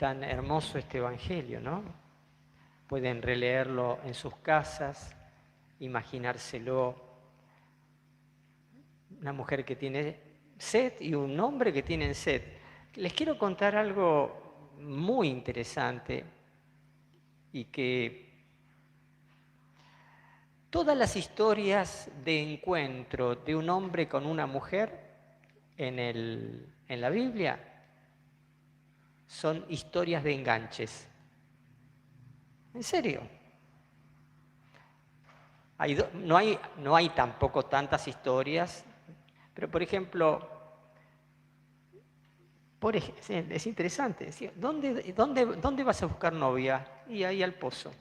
tan hermoso este Evangelio, ¿no? Pueden releerlo en sus casas, imaginárselo. Una mujer que tiene sed y un hombre que tiene sed. Les quiero contar algo muy interesante y que todas las historias de encuentro de un hombre con una mujer en la Biblia son historias de enganches. ¿En serio? No hay tampoco tantas historias, pero por ejemplo, es interesante. ¿Dónde vas a buscar novia? Y ahí al pozo.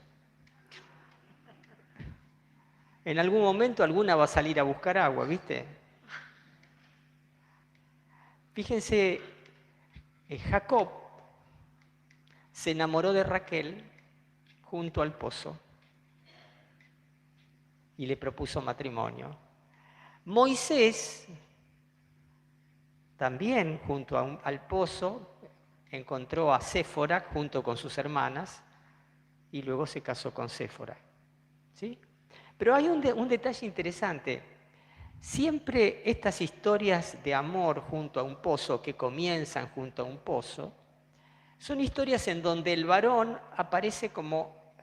En algún momento alguna va a salir a buscar agua, ¿viste? Fíjense, Jacob se enamoró de Raquel junto al pozo y le propuso matrimonio. Moisés también junto al pozo encontró a Séfora junto con sus hermanas y luego se casó con Séfora. ¿Sí? Pero hay un detalle interesante. Siempre estas historias de amor junto a un pozo, que comienzan junto a un pozo, son historias en donde el varón aparece como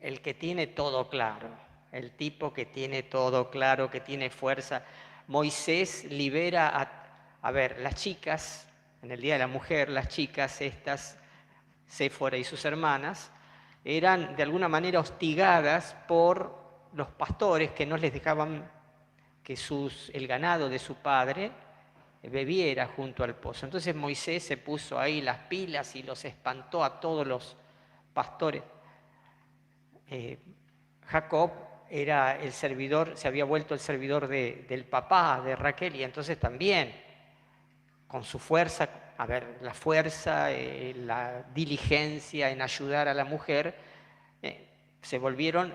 el que tiene todo claro, el tipo que tiene todo claro, que tiene fuerza. Moisés libera a ver, las chicas, en el Día de la Mujer, las chicas estas, Séfora y sus hermanas, eran de alguna manera hostigadas por los pastores que no les dejaban que el ganado de su padre bebiera junto al pozo. Entonces Moisés se puso ahí las pilas y los espantó a todos los pastores. Jacob era el servidor, se había vuelto el servidor del papá de Raquel y entonces también con su fuerza, a ver, la fuerza, la diligencia en ayudar a la mujer, se volvieron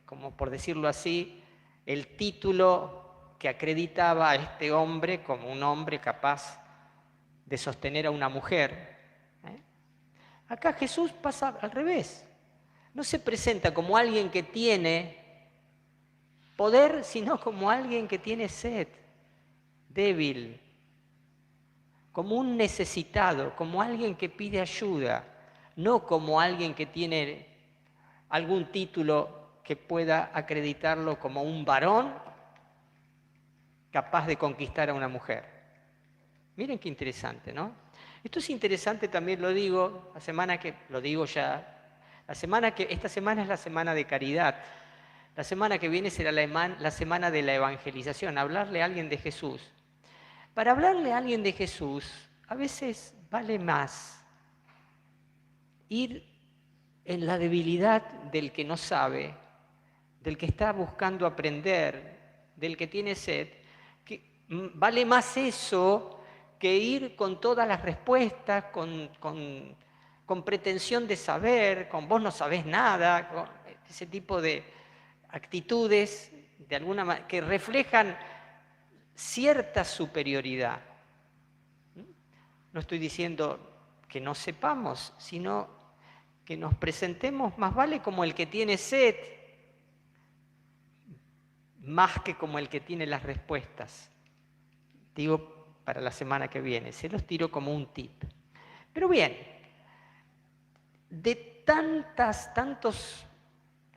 como por decirlo así, el título que acreditaba a este hombre como un hombre capaz de sostener a una mujer. Acá Jesús pasa al revés. No se presenta como alguien que tiene poder, sino como alguien que tiene sed, débil, como un necesitado, como alguien que pide ayuda, no como alguien que tiene algún título que pueda acreditarlo como un varón capaz de conquistar a una mujer. Miren qué interesante, ¿no? Esto es interesante, también lo digo, esta semana es la semana de caridad. La semana que viene será la semana de la evangelización, hablarle a alguien de Jesús. Para hablarle a alguien de Jesús, a veces vale más ir en la debilidad del que no sabe, del que está buscando aprender, del que tiene sed, que vale más eso que ir con todas las respuestas, con pretensión de saber, con vos no sabés nada, con ese tipo de actitudes de alguna manera que reflejan cierta superioridad. No estoy diciendo que no sepamos, sino que nos presentemos más vale como el que tiene sed, más que como el que tiene las respuestas. Digo, para la semana que viene, se los tiro como un tip. Pero bien, de tantos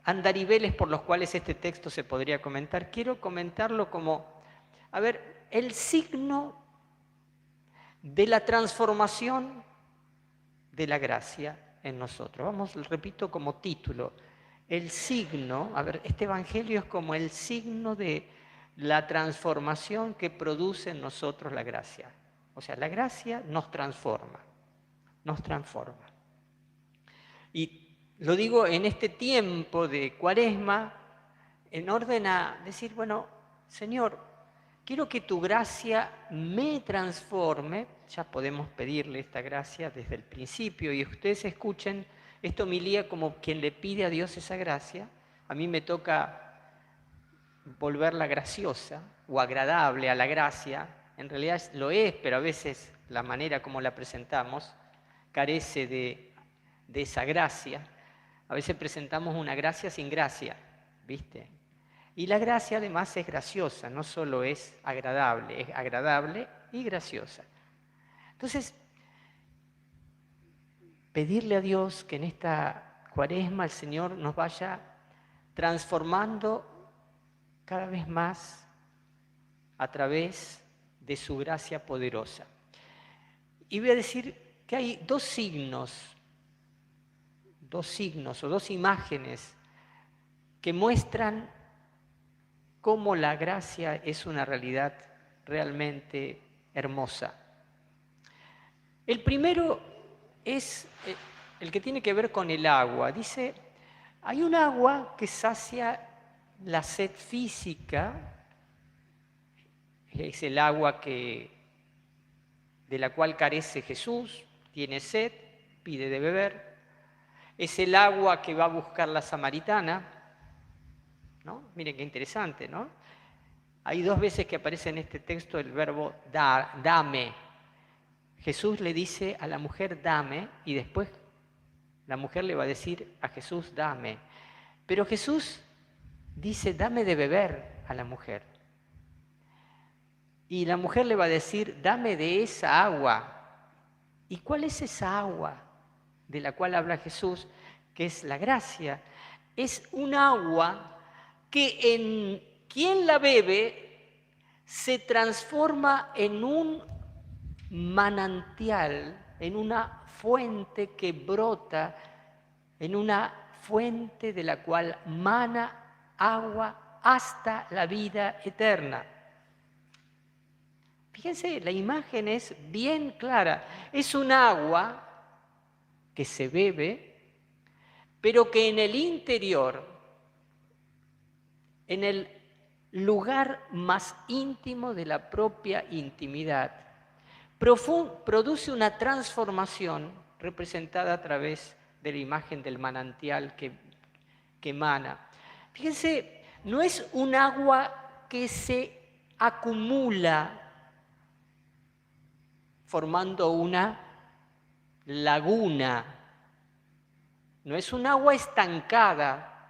andariveles por los cuales este texto se podría comentar, quiero comentarlo como, a ver, el signo de la transformación de la gracia en nosotros. Vamos, repito como título, el signo, a ver, este evangelio es como el signo de la transformación que produce en nosotros la gracia. O sea, la gracia nos transforma, nos transforma. Y lo digo en este tiempo de Cuaresma, en orden a decir, bueno, Señor, quiero que tu gracia me transforme. Ya podemos pedirle esta gracia desde el principio y ustedes escuchen esta homilía como quien le pide a Dios esa gracia. A mí me toca volverla graciosa o agradable a la gracia. En realidad lo es, pero a veces la manera como la presentamos, carece de esa gracia. A veces presentamos una gracia sin gracia, ¿viste? Y la gracia además es graciosa, no solo es agradable y graciosa. Entonces, pedirle a Dios que en esta Cuaresma el Señor nos vaya transformando cada vez más a través de su gracia poderosa. Y voy a decir que hay dos signos o dos imágenes que muestran cómo la gracia es una realidad realmente hermosa. El primero es el que tiene que ver con el agua. Dice, hay un agua que sacia la sed física, es el agua de la cual carece Jesús, tiene sed, pide de beber. Es el agua que va a buscar la samaritana, ¿no? Miren qué interesante, ¿no? Hay dos veces que aparece en este texto el verbo dame. Jesús le dice a la mujer dame y después la mujer le va a decir a Jesús dame. Pero Jesús dice dame de beber a la mujer. Y la mujer le va a decir dame de esa agua. ¿Y cuál es esa agua de la cual habla Jesús? Que es la gracia. Es un agua que en quien la bebe se transforma en un manantial, en una fuente que brota, en una fuente de la cual mana agua hasta la vida eterna. Fíjense, la imagen es bien clara. Es un agua que se bebe, pero que en el interior, en el lugar más íntimo de la propia intimidad, produce una transformación representada a través de la imagen del manantial que emana. Fíjense, no es un agua que se acumula formando una laguna. No es un agua estancada,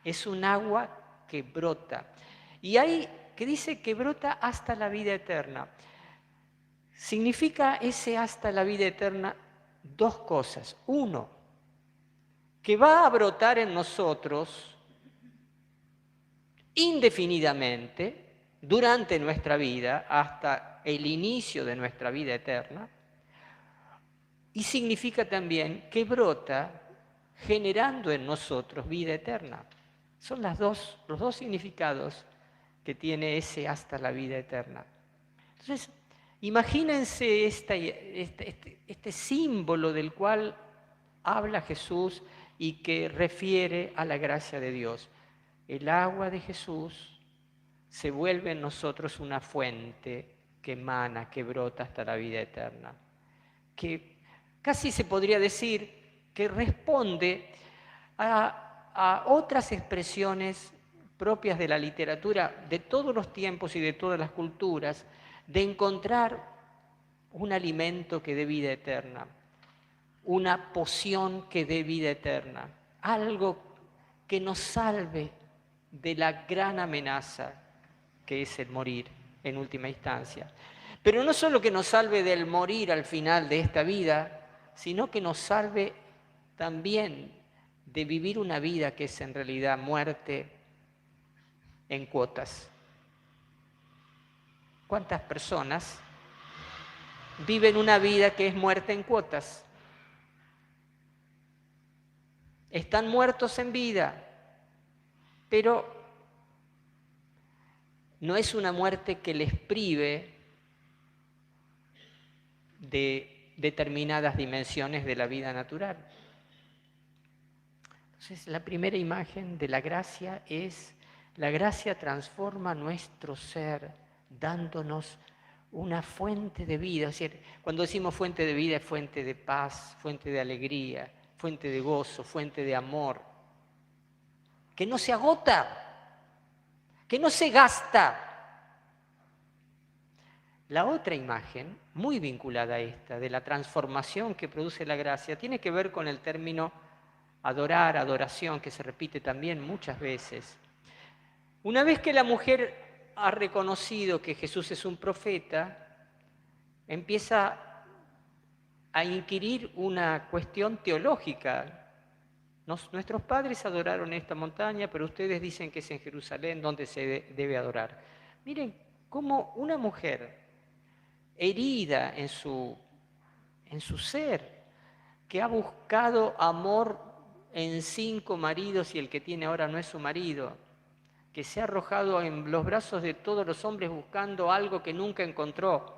es un agua que brota. Y hay que dice que brota hasta la vida eterna. Significa ese hasta la vida eterna dos cosas. Uno, que va a brotar en nosotros indefinidamente durante nuestra vida hasta el inicio de nuestra vida eterna. Y significa también que brota generando en nosotros vida eterna. Son los dos significados que tiene ese hasta la vida eterna. Entonces, imagínense este símbolo del cual habla Jesús y que refiere a la gracia de Dios. El agua de Jesús se vuelve en nosotros una fuente que emana, que brota hasta la vida eterna. Que casi se podría decir que responde a otras expresiones propias de la literatura de todos los tiempos y de todas las culturas, de encontrar un alimento que dé vida eterna, una poción que dé vida eterna, algo que nos salve de la gran amenaza que es el morir en última instancia. Pero no solo que nos salve del morir al final de esta vida, sino que nos salve también de vivir una vida que es en realidad muerte en cuotas. ¿Cuántas personas viven una vida que es muerte en cuotas? Están muertos en vida, pero no es una muerte que les prive de determinadas dimensiones de la vida natural. Entonces, la primera imagen de la gracia es, la gracia transforma nuestro ser, dándonos una fuente de vida. Es decir, cuando decimos fuente de vida es fuente de paz, fuente de alegría, fuente de gozo, fuente de amor, que no se agota, que no se gasta, La otra imagen, muy vinculada a esta, de la transformación que produce la gracia, tiene que ver con el término adorar, adoración, que se repite también muchas veces. Una vez que la mujer ha reconocido que Jesús es un profeta, empieza a inquirir una cuestión teológica. Nuestros padres adoraron esta montaña, pero ustedes dicen que es en Jerusalén donde se debe adorar. Miren cómo una mujer herida en su ser, que ha buscado amor en 5 maridos y el que tiene ahora no es su marido, que se ha arrojado en los brazos de todos los hombres buscando algo que nunca encontró.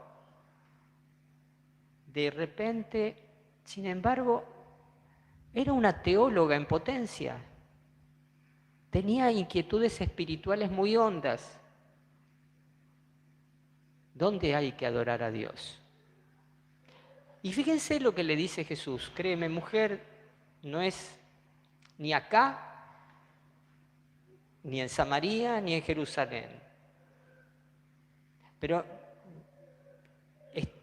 De repente, sin embargo, era una teóloga en potencia. Tenía inquietudes espirituales muy hondas. ¿Dónde hay que adorar a Dios? Y fíjense lo que le dice Jesús. Créeme, mujer, no es ni acá, ni en Samaria, ni en Jerusalén. Pero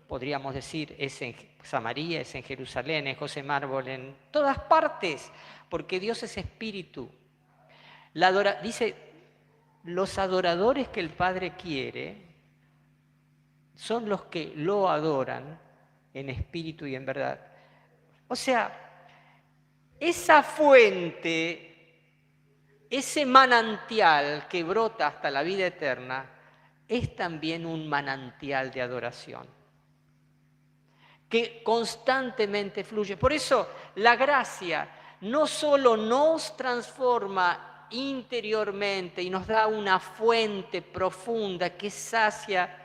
podríamos decir, es en Samaria, es en Jerusalén, en José Mármol, en todas partes, porque Dios es espíritu. Dice, los adoradores que el Padre quiere son los que lo adoran en espíritu y en verdad. O sea, esa fuente, ese manantial que brota hasta la vida eterna, es también un manantial de adoración, que constantemente fluye. Por eso la gracia no solo nos transforma interiormente y nos da una fuente profunda que sacia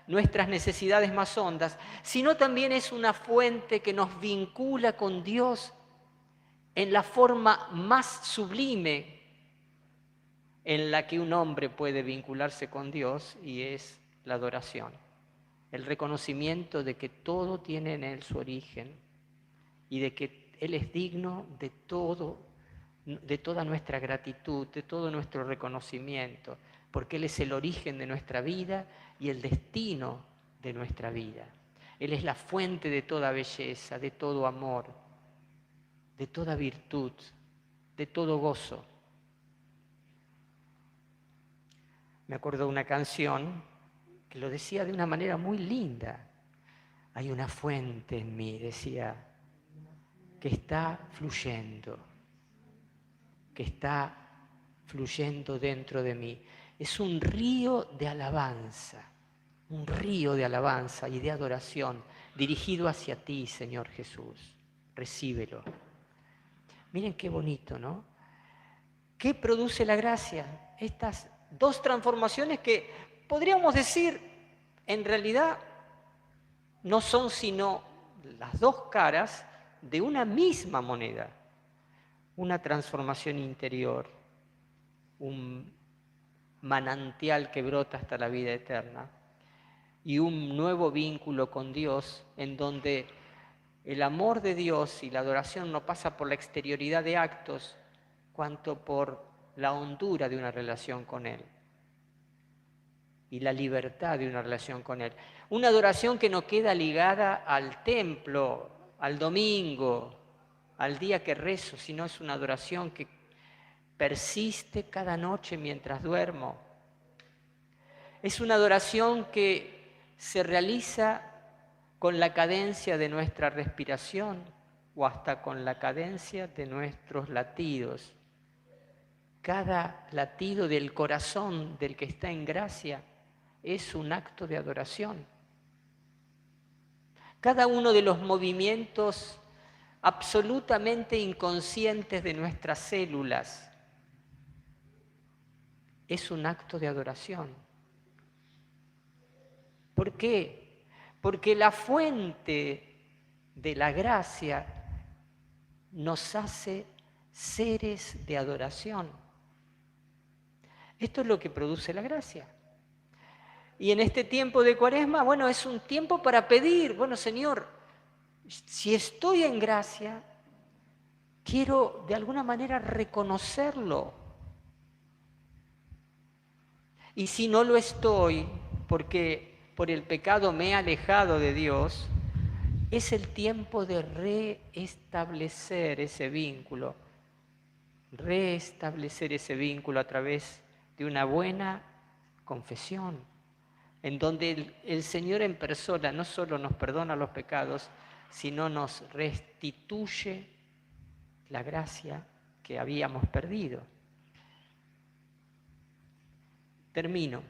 nuestras necesidades más hondas, sino también es una fuente que nos vincula con Dios en la forma más sublime en la que un hombre puede vincularse con Dios, y es la adoración. El reconocimiento de que todo tiene en Él su origen y de que Él es digno de toda nuestra gratitud, de todo nuestro reconocimiento, porque Él es el origen de nuestra vida y el destino de nuestra vida. Él es la fuente de toda belleza, de todo amor, de toda virtud, de todo gozo. Me acuerdo de una canción que lo decía de una manera muy linda. Hay una fuente en mí, decía, que está fluyendo dentro de mí. Es un río de alabanza y de adoración dirigido hacia ti, Señor Jesús. Recíbelo. Miren qué bonito, ¿no? ¿Qué produce la gracia? Estas 2 transformaciones que podríamos decir, en realidad, no son sino las 2 caras de una misma moneda. Una transformación interior, un manantial que brota hasta la vida eterna, y un nuevo vínculo con Dios en donde el amor de Dios y la adoración no pasa por la exterioridad de actos, cuanto por la hondura de una relación con Él y la libertad de una relación con Él. Una adoración que no queda ligada al templo, al domingo, al día que rezo, sino es una adoración que persiste cada noche mientras duermo. Es una adoración que se realiza con la cadencia de nuestra respiración o hasta con la cadencia de nuestros latidos. Cada latido del corazón del que está en gracia es un acto de adoración. Cada uno de los movimientos absolutamente inconscientes de nuestras células es un acto de adoración. ¿Por qué? Porque la fuente de la gracia nos hace seres de adoración. Esto es lo que produce la gracia. Y en este tiempo de Cuaresma, bueno, es un tiempo para pedir, bueno, Señor, si estoy en gracia, quiero de alguna manera reconocerlo. Y si no lo estoy, porque por el pecado me he alejado de Dios, es el tiempo de restablecer ese vínculo a través de una buena confesión, en donde el Señor en persona no solo nos perdona los pecados, sino nos restituye la gracia que habíamos perdido. Termino.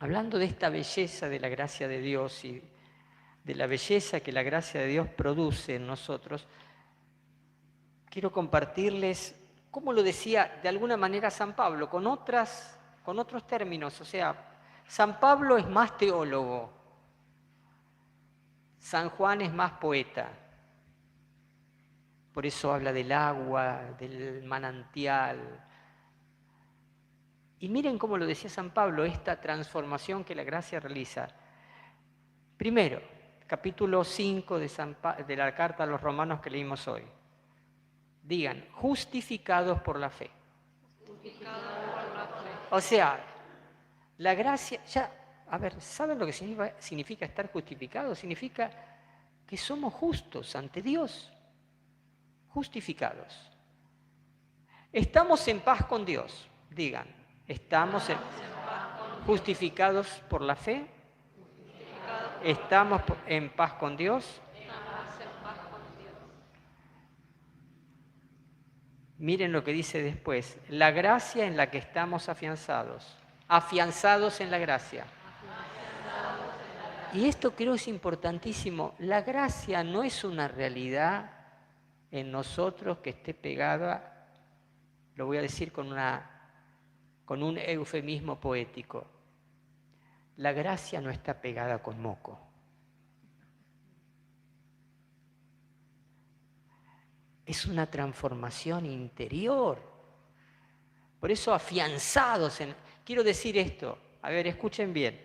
Hablando de esta belleza de la gracia de Dios y de la belleza que la gracia de Dios produce en nosotros, quiero compartirles cómo lo decía de alguna manera San Pablo, con otros términos. O sea, San Pablo es más teólogo, San Juan es más poeta. Por eso habla del agua, del manantial. Y miren cómo lo decía San Pablo, esta transformación que la gracia realiza. Primero, capítulo 5 de la carta a los romanos que leímos hoy. Digan, justificados por la fe. O sea, la gracia, ¿saben lo que significa estar justificado? Significa que somos justos ante Dios, justificados. Estamos en paz con Dios, digan, estamos justificados por la fe, estamos en paz con Dios. Miren lo que dice después, la gracia en la que estamos afianzados en la gracia. Y esto creo es importantísimo, la gracia no es una realidad en nosotros que esté pegada, lo voy a decir con un eufemismo poético, la gracia no está pegada con moco. Es una transformación interior. Por eso afianzados en... Quiero decir esto, a ver, escuchen bien.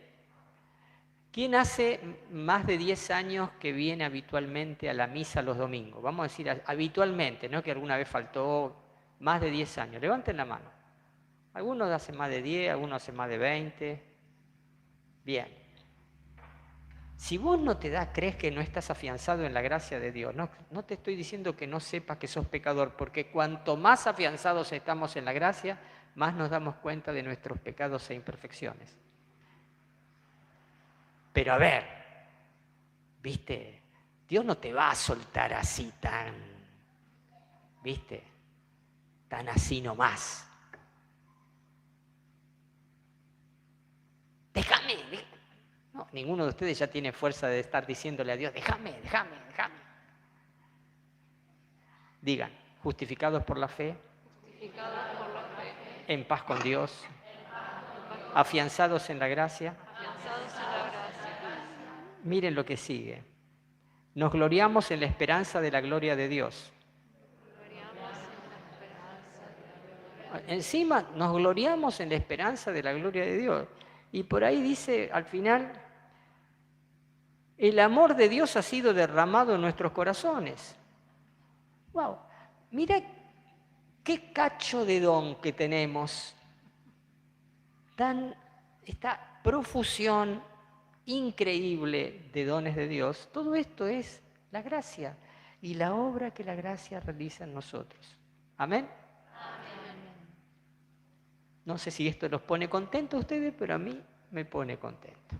¿Quién hace más de 10 años que viene habitualmente a la misa los domingos? Vamos a decir habitualmente, no que alguna vez faltó, más de 10 años. Levanten la mano. Algunos hacen más de 10, algunos hacen más de 20. Bien. Si vos no crees que no estás afianzado en la gracia de Dios, no te estoy diciendo que no sepas que sos pecador, porque cuanto más afianzados estamos en la gracia, más nos damos cuenta de nuestros pecados e imperfecciones. Pero a ver, ¿viste? Dios no te va a soltar así tan, ¿viste? Tan así nomás. Déjame. No, ninguno de ustedes ya tiene fuerza de estar diciéndole a Dios, déjame. Digan, justificados por la fe, en paz con Dios, afianzados en la gracia. Miren lo que sigue. Nos gloriamos en la esperanza de la gloria de Dios. Encima nos gloriamos en la esperanza de la gloria de Dios. Y por ahí dice al final, el amor de Dios ha sido derramado en nuestros corazones. ¡Wow! Mira qué cacho de don que tenemos. Esta profusión increíble de dones de Dios. Todo esto es la gracia y la obra que la gracia realiza en nosotros. ¿Amén? No sé si esto los pone contentos a ustedes, pero a mí me pone contento.